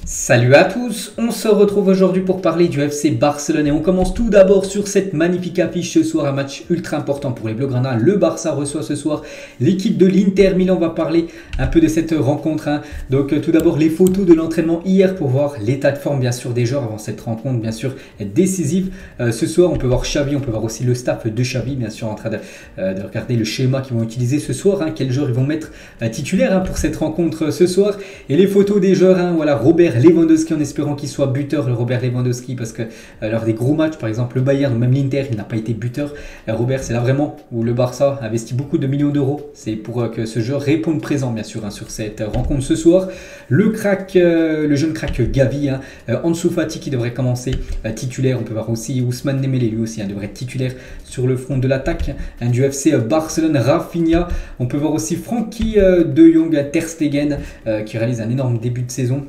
Salut à tous, on se retrouve aujourd'hui pour parler du FC Barcelone et on commence tout d'abord sur cette magnifique affiche ce soir, un match ultra important pour les Blaugrana. Le Barça reçoit ce soir l'équipe de l'Inter Milan. On va parler un peu de cette rencontre. Donc tout d'abord les photos de l'entraînement hier pour voir l'état de forme bien sûr des joueurs avant cette rencontre bien sûr décisive. Ce soir on peut voir Xavi, on peut voir aussi le staff de Xavi bien sûr en train de regarder le schéma qu'ils vont utiliser ce soir, quels joueurs ils vont mettre titulaires pour cette rencontre ce soir. Et les photos des joueurs, voilà, Robert Lewandowski en espérant qu'il soit buteur, le Robert Lewandowski, parce que lors des gros matchs, par exemple le Bayern ou même l'Inter, il n'a pas été buteur. Robert, c'est là vraiment où le Barça investit beaucoup de millions d'euros. C'est pour que ce joueur réponde présent, bien sûr, sur cette rencontre ce soir. Le crack, le jeune crack Gavi, Ansu Fati qui devrait commencer titulaire. On peut voir aussi Ousmane Dembélé, lui aussi devrait être titulaire sur le front de l'attaque du FC Barcelone. Rafinha, on peut voir aussi Frenkie de Jong, Ter Stegen qui réalise un énorme début de saison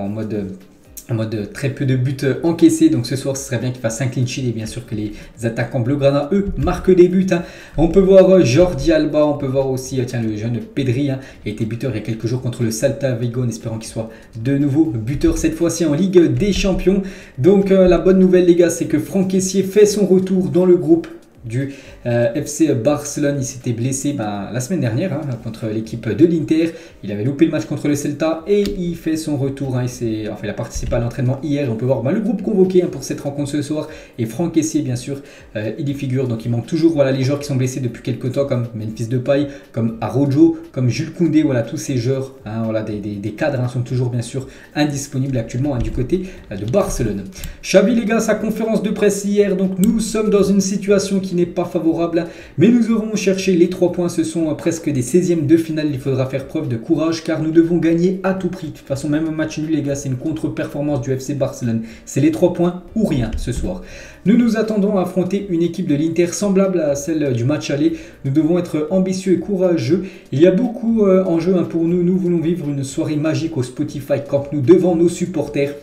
en mode très peu de buts encaissés. Donc ce soir ce serait bien qu'il fasse un clean sheet et bien sûr que les attaquants blaugrana eux marquent des buts. On peut voir Jordi Alba, on peut voir aussi le jeune Pedri qui a été buteur il y a quelques jours contre le Celta Vigo en espérant qu'il soit de nouveau buteur cette fois-ci en Ligue des Champions. Donc la bonne nouvelle les gars, c'est que Franck Kessié fait son retour dans le groupe du FC Barcelone. Il s'était blessé la semaine dernière contre l'équipe de l'Inter. Il avait loupé le match contre le Celta et il fait son retour. Il a participé à l'entraînement hier. On peut voir le groupe convoqué pour cette rencontre ce soir. Et Franck Kessié, bien sûr, il y figure. Donc il manque toujours les joueurs qui sont blessés depuis quelques temps, comme Memphis Depay, comme Araujo, comme Jules Koundé. Voilà, tous ces joueurs, des cadres sont toujours bien sûr indisponibles actuellement du côté de Barcelone. Xavi, les gars, sa conférence de presse hier. Donc nous sommes dans une situation qui n'est pas favorable, mais nous aurons cherché les 3 points. Ce sont presque des 16e de finale. Il faudra faire preuve de courage car nous devons gagner à tout prix. De toute façon, même un match nul, les gars, c'est une contre-performance du FC Barcelone. C'est les 3 points ou rien ce soir. Nous nous attendons à affronter une équipe de l'Inter semblable à celle du match aller. Nous devons être ambitieux et courageux. Il y a beaucoup en jeu pour nous. Nous voulons vivre une soirée magique au Spotify Camp Nou devant nos supporters.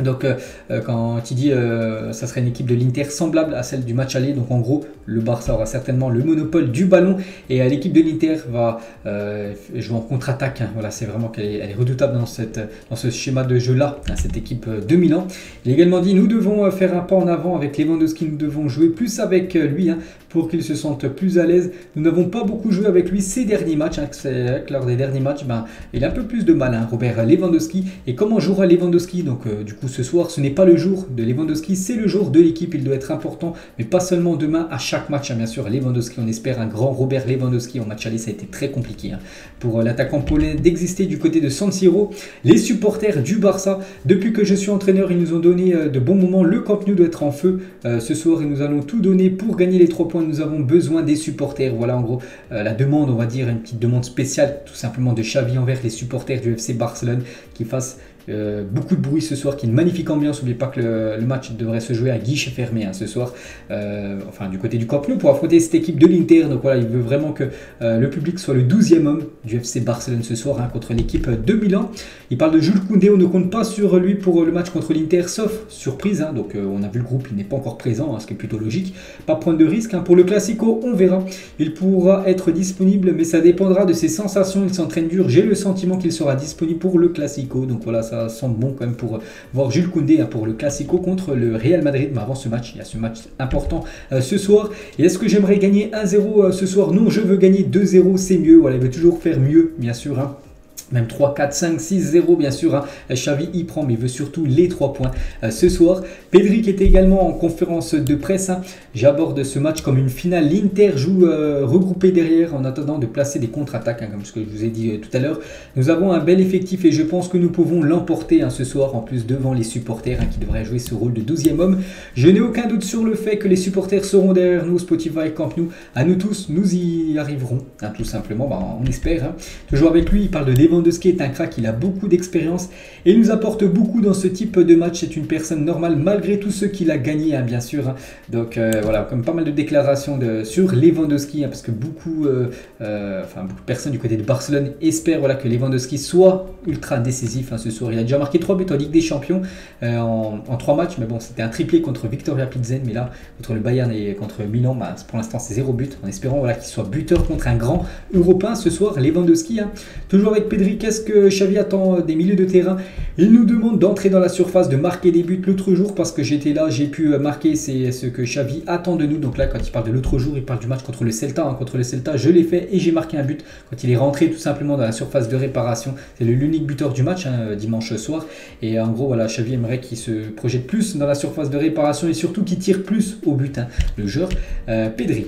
Donc quand il dit ça serait une équipe de l'Inter semblable à celle du match aller, donc en gros le Barça aura certainement le monopole du ballon et l'équipe de l'Inter va jouer en contre-attaque. Voilà, c'est vraiment qu'elle est redoutable dans ce schéma de jeu là, cette équipe de Milan. Il a également dit nous devons faire un pas en avant avec Lewandowski, nous devons jouer plus avec lui pour qu'il se sente plus à l'aise. Nous n'avons pas beaucoup joué avec lui ces derniers matchs, lors des derniers matchs il a un peu plus de mal Robert Lewandowski. Et comment jouera Lewandowski? Donc du coup ce soir ce n'est pas le jour de Lewandowski, c'est le jour de l'équipe. Il doit être important, mais pas seulement demain, à chaque match bien sûr. Lewandowski, on espère un grand Robert Lewandowski. En match aller ça a été très compliqué pour l'attaquant polonais d'exister du côté de San Siro. Les supporters du Barça, depuis que je suis entraîneur, ils nous ont donné de bons moments. Le Camp Nou doit être en feu ce soir et nous allons tout donner pour gagner les 3 points. Nous avons besoin des supporters. Voilà en gros la demande, on va dire une petite demande spéciale tout simplement de Xavi envers les supporters du FC Barcelone, qui fassent beaucoup de bruit ce soir, qui est une magnifique ambiance. N'oubliez pas que le match devrait se jouer à guichet fermé ce soir, du côté du Camp Nou pour affronter cette équipe de l'Inter. Donc voilà, il veut vraiment que le public soit le 12e homme du FC Barcelone ce soir contre l'équipe de Milan. Il parle de Jules Koundé, on ne compte pas sur lui pour le match contre l'Inter, sauf surprise. Donc on a vu le groupe, il n'est pas encore présent, ce qui est plutôt logique. Pas prendre de risque. Pour le Classico, on verra. Il pourra être disponible, mais ça dépendra de ses sensations. Il s'entraîne dur. J'ai le sentiment qu'il sera disponible pour le Classico. Donc voilà, ça semble bon quand même pour voir Jules Koundé pour le Classico contre le Real Madrid. Mais avant ce match, il y a ce match important ce soir. Et est-ce que j'aimerais gagner 1-0 ce soir? Non, je veux gagner 2-0, c'est mieux. Voilà, il veut toujours faire mieux, bien sûr. Même 3, 4, 5, 6, 0 bien sûr. Xavi y prend, mais il veut surtout les 3 points ce soir. Pedri qui était également en conférence de presse. J'aborde ce match comme une finale. L'Inter joue regroupé derrière en attendant de placer des contre-attaques, comme ce que je vous ai dit tout à l'heure. Nous avons un bel effectif et je pense que nous pouvons l'emporter ce soir, en plus devant les supporters qui devraient jouer ce rôle de 12e homme. Je n'ai aucun doute sur le fait que les supporters seront derrière nous, Spotify Camp Nou. À nous tous, nous y arriverons, tout simplement, on espère. Toujours avec lui, il parle de Lewandowski, est un crack, il a beaucoup d'expérience et il nous apporte beaucoup dans ce type de match. C'est une personne normale malgré tout ce qu'il a gagné, bien sûr. Donc voilà, comme pas mal de déclarations sur Lewandowski, parce que beaucoup de personnes du côté de Barcelone espèrent que Lewandowski soit ultra décisif ce soir. Il a déjà marqué 3 buts en Ligue des Champions en 3 matchs, mais bon, c'était un triplé contre Viktoria Plzen, mais là contre le Bayern et contre Milan, pour l'instant c'est 0 but, en espérant qu'il soit buteur contre un grand européen ce soir. Lewandowski, toujours avec Pedri Pedri, qu'est-ce que Xavi attend des milieux de terrain? Il nous demande d'entrer dans la surface, de marquer des buts. L'autre jour, parce que j'étais là, j'ai pu marquer, c'est ce que Xavi attend de nous. Donc là, quand il parle de l'autre jour, il parle du match contre le Celta. Contre le Celta, je l'ai fait et j'ai marqué un but quand il est rentré tout simplement dans la surface de réparation. C'est l'unique buteur du match, dimanche soir. Et en gros, voilà, Xavi aimerait qu'il se projette plus dans la surface de réparation et surtout qu'il tire plus au but, le joueur Pedri.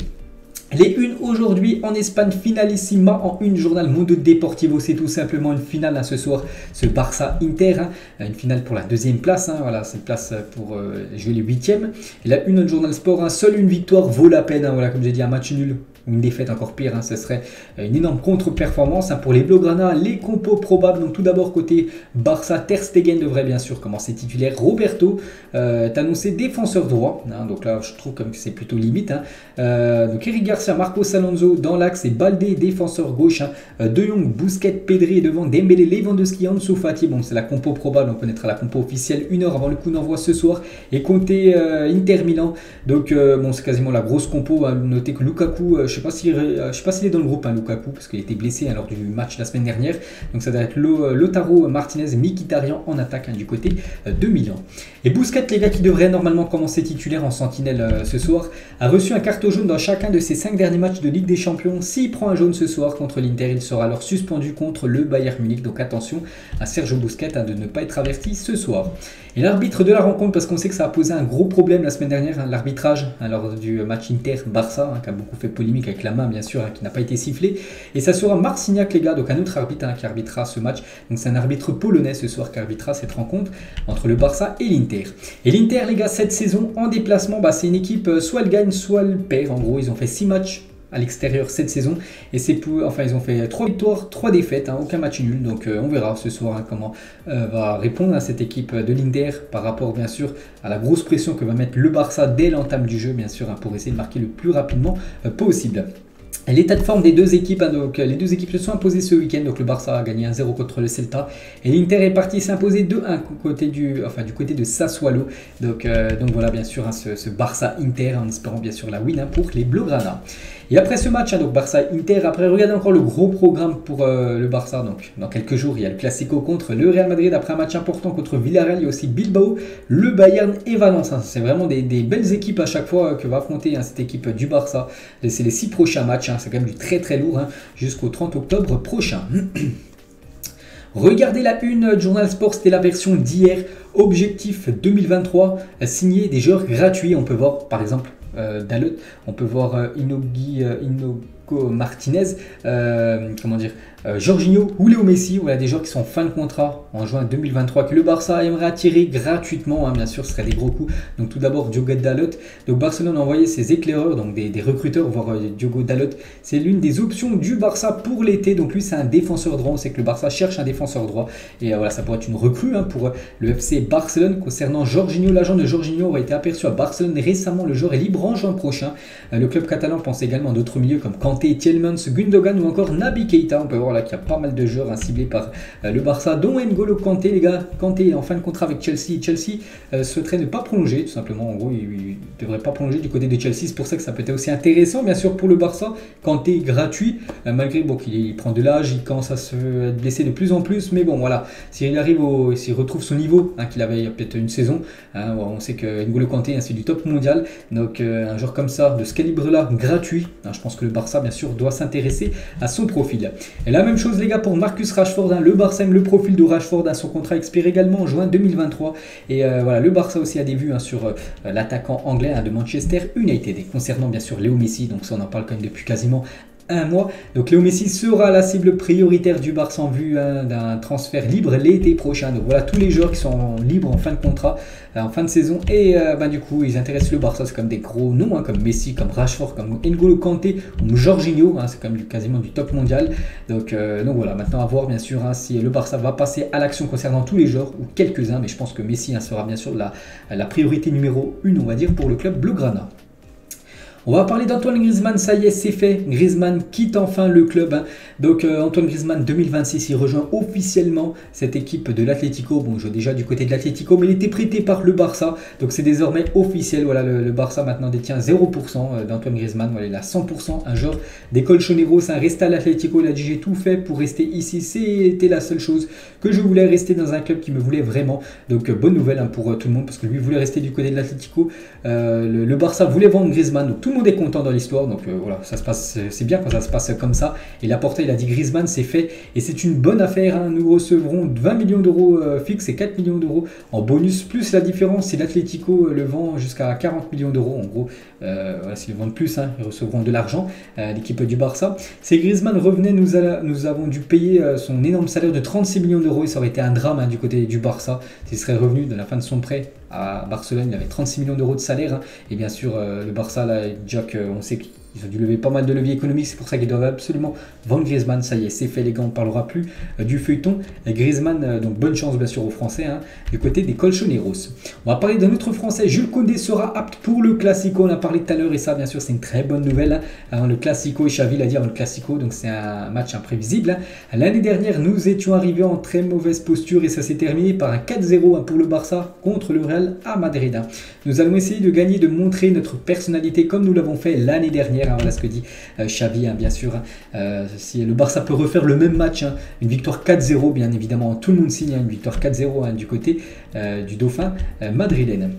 Les unes aujourd'hui en Espagne, finalissima en une, journal Mundo Deportivo, c'est tout simplement une finale ce soir, ce Barça-Inter, une finale pour la deuxième place, voilà, c'est une place pour jouer les huitièmes. Et la une, journal sport, seule une victoire vaut la peine, voilà, comme j'ai dit, un match nul. Une défaite encore pire, ce serait une énorme contre-performance pour les Blaugrana. Les compos probables, donc tout d'abord côté Barça, Ter Stegen devrait bien sûr commencer titulaire. Roberto est annoncé défenseur droit, donc là je trouve comme que c'est plutôt limite. Donc Eric Garcia, Marcos Alonso dans l'axe et Baldé défenseur gauche. De Jong, Busquets, Pedri devant Dembélé, Lewandowski, Ansu Fati. Bon, c'est la compo probable, on connaîtra la compo officielle une heure avant le coup d'envoi ce soir. Et côté Inter Milan, donc bon, c'est quasiment la grosse compo. Notez que Lukaku, je ne sais pas s'il est dans le groupe, Lukaku, parce qu'il était blessé lors du match la semaine dernière. Donc ça doit être Lautaro Martinez, Mkhitaryan en attaque du côté de Milan. Et Busquets, les gars, qui devrait normalement commencer titulaire en sentinelle ce soir, a reçu un carton jaune dans chacun de ses 5 derniers matchs de Ligue des Champions. S'il prend un jaune ce soir contre l'Inter, il sera alors suspendu contre le Bayern Munich. Donc attention à Sergio Busquets de ne pas être averti ce soir. Et l'arbitre de la rencontre, parce qu'on sait que ça a posé un gros problème la semaine dernière, l'arbitrage lors du match Inter-Barça, qui a beaucoup fait polémique avec la main bien sûr, qui n'a pas été sifflé. Et ça sera Marciniak, les gars, donc un autre arbitre qui arbitrera ce match. Donc c'est un arbitre polonais ce soir qui arbitrera cette rencontre entre le Barça et l'Inter. Et l'Inter, les gars, cette saison en déplacement, c'est une équipe, soit elle gagne, soit elle perd. En gros, ils ont fait 6 matchs à l'extérieur cette saison et c'est ils ont fait 3 victoires, 3 défaites, aucun match nul. Donc on verra ce soir comment va répondre à cette équipe de l'Inter par rapport bien sûr à la grosse pression que va mettre le Barça dès l'entame du jeu bien sûr, pour essayer de marquer le plus rapidement possible. L'état de forme des deux équipes, donc les deux équipes se sont imposées ce week-end. Donc le Barça a gagné 1-0 contre le Celta et l'Inter est parti s'imposer 2-1 du côté de Sassuolo. Donc voilà bien sûr ce Barça-Inter en espérant bien sûr la win pour les Blaugrana. Et après ce match, donc Barça-Inter, après regardez encore le gros programme pour le Barça. Donc dans quelques jours, il y a le Classico contre le Real Madrid. Après un match important contre Villarreal, il y a aussi Bilbao, le Bayern et Valence. C'est vraiment des belles équipes à chaque fois que va affronter cette équipe du Barça. C'est les 6 prochains matchs, c'est quand même du très très lourd jusqu'au 30 octobre prochain. Regardez la une, Journal Sport, c'était la version d'hier. Objectif 2023, signer des joueurs gratuits. On peut voir par exemple Dalot, on peut voir Inigo Martinez, Jorginho ou Léo Messi, voilà des joueurs qui sont en fin de contrat en juin 2023 que le Barça aimerait attirer gratuitement, bien sûr ce serait des gros coups. Donc tout d'abord Diogo Dalot, donc Barcelone a envoyé ses éclaireurs, donc des recruteurs, voir Diogo Dalot, c'est l'une des options du Barça pour l'été. Donc lui c'est un défenseur droit, on sait que le Barça cherche un défenseur droit et voilà ça pourrait être une recrue pour le FC Barcelone. Concernant Jorginho, l'agent de Jorginho aurait été aperçu à Barcelone récemment, le joueur est libre en juin prochain. Le club catalan pense également à d'autres milieux comme Kanté, Tielemans, Gundogan ou encore Naby Keita. On peut voir là qu'il y a pas mal de joueurs ciblés par le Barça, dont N'Golo Kanté, les gars. Kanté est en fin de contrat avec Chelsea. Chelsea souhaiterait ne pas prolonger, tout simplement. En gros, il ne devrait pas prolonger du côté de Chelsea. C'est pour ça que ça peut être aussi intéressant, bien sûr, pour le Barça. Kanté gratuit, malgré qu'il prend de l'âge, il commence à se blesser de plus en plus. Mais bon, voilà, s'il arrive, s'il retrouve son niveau qu'il avait il y a peut-être une saison, on sait que N'Golo Kanté, c'est du top mondial. Donc, un joueur comme ça, de ce calibre-là, gratuit, je pense que le Barça, bien sûr, doit s'intéresser à son profil. Et la même chose, les gars, pour Marcus Rashford. Le Barça aime le profil de Rashford. Son contrat expire également en juin 2023. Et voilà, le Barça aussi a des vues sur l'attaquant anglais de Manchester United. Et concernant, bien sûr, Léo Messi, donc ça, on en parle quand même depuis quasiment un mois. Donc Léo Messi sera la cible prioritaire du Barça en vue d'un transfert libre l'été prochain. Donc voilà tous les joueurs qui sont libres en fin de contrat, en fin de saison. Et du coup, ils intéressent le Barça. C'est comme des gros noms, comme Messi, comme Rashford, comme N'Golo Kanté, comme Jorginho. C'est comme quasiment du top mondial. Donc voilà, maintenant à voir bien sûr si le Barça va passer à l'action concernant tous les joueurs ou quelques-uns. Mais je pense que Messi sera bien sûr la priorité numéro 1, on va dire, pour le club blaugrana. On va parler d'Antoine Griezmann, ça y est, c'est fait. Griezmann quitte enfin le club. Hein. Donc Antoine Griezmann 2026, il rejoint officiellement cette équipe de l'Atlético. Bon, je joue déjà du côté de l'Atlético, mais il était prêté par le Barça. Donc c'est désormais officiel. Voilà, le Barça maintenant détient 0% d'Antoine Griezmann. Voilà, il a 100%. Un joueur des Colchoneros, un reste à l'Atlético. Il a dit j'ai tout fait pour rester ici. C'était la seule chose que je voulais, rester dans un club qui me voulait vraiment. Donc bonne nouvelle hein, pour tout le monde parce que lui voulait rester du côté de l'Atlético. Le Barça voulait vendre Griezmann. Donc tout le monde est content dans l'histoire. Donc voilà, ça se passe, c'est bien quand ça se passe comme ça. Et Laporta, il a dit Griezmann, c'est fait. Et c'est une bonne affaire. Hein. Nous recevrons 20 millions d'euros fixes et 4 millions d'euros en bonus. Plus la différence, si l'Atlético le vend jusqu'à 40 millions d'euros. En gros, voilà, s'ils le vendent plus, hein, ils recevront de l'argent. L'équipe du Barça. Si Griezmann revenait, nous avons dû payer son énorme salaire de 36 millions d'euros. Et ça aurait été un drame hein, du côté du Barça. S'il serait revenu de la fin de son prêt à Barcelone, il avait 36 millions d'euros de salaire. Hein. Et bien sûr, le Barça, là, Jack, on sait qu'ils ont dû lever pas mal de leviers économiques. C'est pour ça qu'ils doivent absolument vendre Griezmann. Ça y est, c'est fait les gars, on ne parlera plus du feuilleton. Griezmann, donc bonne chance bien sûr aux Français, hein, du côté des Colchoneros. On va parler d'un autre Français. Jules Koundé sera apte pour le Classico. On a parlé tout à l'heure et ça, bien sûr, c'est une très bonne nouvelle. Hein. Avant le Classico, et Xavi l'a dit avant le Classico, donc c'est un match imprévisible. Hein. L'année dernière, nous étions arrivés en très mauvaise posture et ça s'est terminé par un 4-0 hein, pour le Barça contre le Real à Madrid. Hein. Nous allons essayer de gagner, de montrer notre personnalité comme nous l'avons fait l'année dernière. Hein, voilà ce que dit Xavi, hein, bien sûr. Hein. Si le Barça peut refaire le même match, hein, une victoire 4-0, bien évidemment, tout le monde signe hein, une victoire 4-0 hein, du côté du Dauphin madrilène.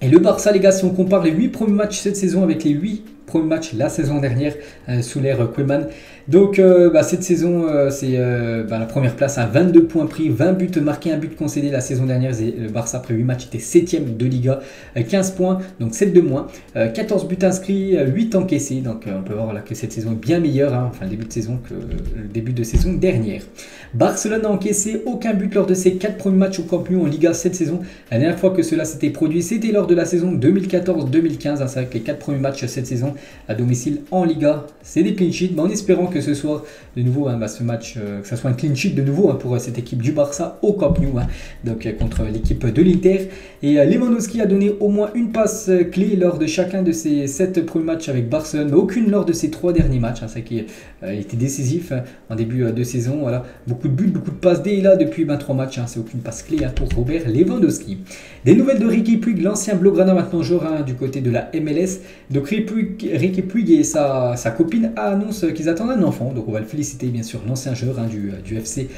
Et le Barça, les gars, si on compare les 8 premiers matchs cette saison avec les 8 premiers matchs la saison dernière sous l'ère Koeman. Donc cette saison, c'est la première place à 22 points pris, 20 buts marqués, 1 but concédé la saison dernière. Le Barça, après 8 matchs, était 7ème de Liga, 15 points, donc 7 de moins, 14 buts inscrits, 8 encaissés. Donc on peut voir là que cette saison est bien meilleure, hein, enfin le début de saison que le début de saison dernière. Barcelone n'a encaissé aucun but lors de ses 4 premiers matchs au Camp Nou en Liga cette saison. La dernière fois que cela s'était produit, c'était lors de la saison 2014-2015. Hein, c'est vrai que les 4 premiers matchs cette saison à domicile en Liga, c'est des clean sheets, mais en espérant que ce soir de nouveau hein, ce match, que ce soit un clean sheet de nouveau hein, pour cette équipe du Barça au Camp Nou, hein, donc contre l'équipe de l'Inter. Et Lewandowski a donné au moins une passe clé lors de chacun de ses 7 premiers matchs avec Barcelone, mais aucune lors de ses 3 derniers matchs. Hein, c'est qu'il était décisif hein, en début de saison. Voilà. Beaucoup de buts, beaucoup de passes dès là depuis 3 matchs. Hein, c'est aucune passe clé hein, pour Robert Lewandowski. Des nouvelles de Riqui Puig, l'ancien Blaugrana maintenant joueur hein, du côté de la MLS. Donc Riqui Puig et sa copine annoncent qu'ils attendent un enfant. Donc on va le féliciter bien sûr, l'ancien joueur hein, du FC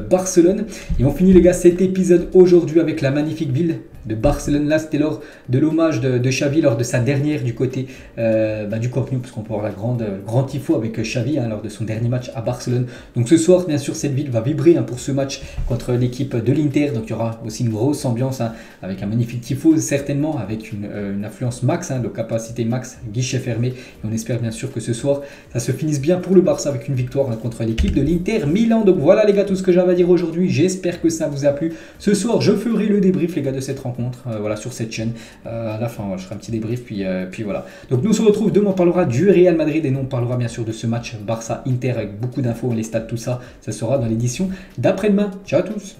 Barcelone. Et on finit les gars cet épisode aujourd'hui avec la magnifique ville de Barcelone. Là c'était lors de l'hommage de Xavi lors de sa dernière du côté du Camp Nou, parce qu'on peut avoir le grand tifo avec Xavi hein, lors de son dernier match à Barcelone. Donc ce soir bien sûr cette ville va vibrer hein, pour ce match contre l'équipe de l'Inter. Donc il y aura aussi une grosse ambiance hein, avec un magnifique tifo certainement, avec une affluence max, hein, de capacité max, guichet fermé. Et on espère bien sûr que ce soir ça se finisse bien pour le Barça avec une victoire hein, contre l'équipe de l'Inter Milan. Donc voilà les gars tout ce que j'avais à dire aujourd'hui. J'espère que ça vous a plu. Ce soir je ferai le débrief les gars de cette rencontre. Voilà sur cette chaîne à la fin je ferai un petit débrief puis voilà. Donc nous on se retrouve demain, on parlera du Real Madrid et nous on parlera bien sûr de ce match Barça Inter avec beaucoup d'infos, les stats, tout ça, ça sera dans l'édition d'après-demain. Ciao à tous.